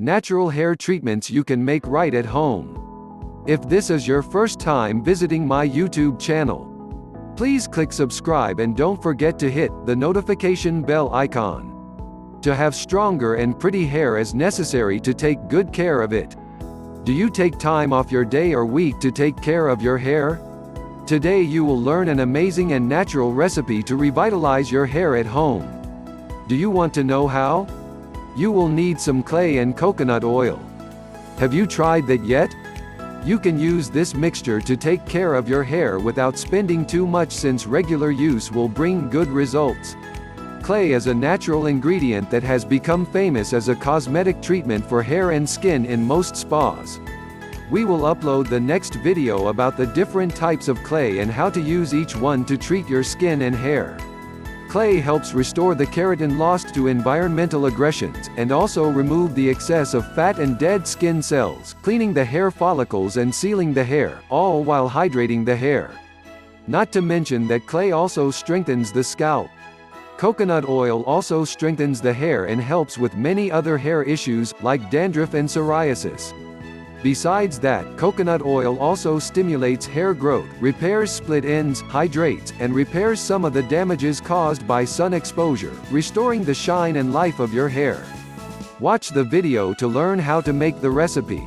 natural hair treatments you can make right at home. If this is your first time visiting my YouTube channel, please click subscribe and don't forget to hit the notification bell icon. To have stronger and pretty hair is necessary to take good care of it. Do you take time off your day or week to take care of your hair? Today you will learn an amazing and natural recipe to revitalize your hair at home. Do you want to know how? You will need some clay and coconut oil. Have you tried that yet? You can use this mixture to take care of your hair without spending too much, since regular use will bring good results. Clay is a natural ingredient that has become famous as a cosmetic treatment for hair and skin in most spas. We will upload the next video about the different types of clay and how to use each one to treat your skin and hair. Clay helps restore the keratin lost to environmental aggressions, and also remove the excess of fat and dead skin cells, cleaning the hair follicles and sealing the hair, all while hydrating the hair. Not to mention that clay also strengthens the scalp. Coconut oil also strengthens the hair and helps with many other hair issues, like dandruff and psoriasis. Besides that, coconut oil also stimulates hair growth, repairs split ends, hydrates, and repairs some of the damages caused by sun exposure, restoring the shine and life of your hair. Watch the video to learn how to make the recipe.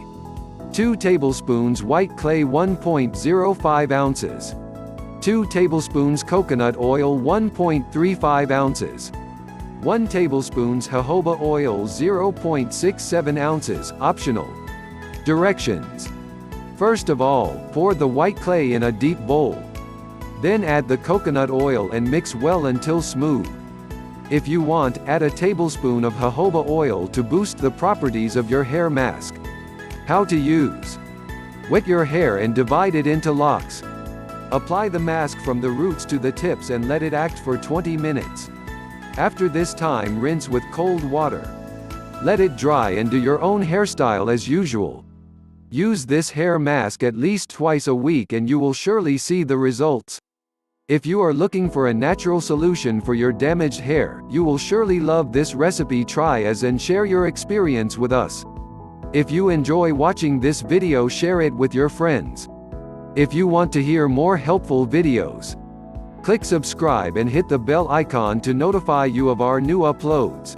2 tablespoons white clay 1.05 ounces. 2 tablespoons coconut oil 1.35 ounces. 1 tablespoon jojoba oil 0.67 ounces, optional. Directions. First of all, pour the white clay in a deep bowl. Then add the coconut oil and mix well until smooth. If you want, add a tablespoon of jojoba oil to boost the properties of your hair mask. How to use. Wet your hair and divide it into locks. Apply the mask from the roots to the tips and let it act for 20 minutes. After this time, rinse with cold water. Let it dry and do your own hairstyle as usual. Use this hair mask at least twice a week and you will surely see the results. If you are looking for a natural solution for your damaged hair, you will surely love this recipe. Try us and share your experience with us. If you enjoy watching this video, share it with your friends. If you want to hear more helpful videos, click subscribe and hit the bell icon to notify you of our new uploads.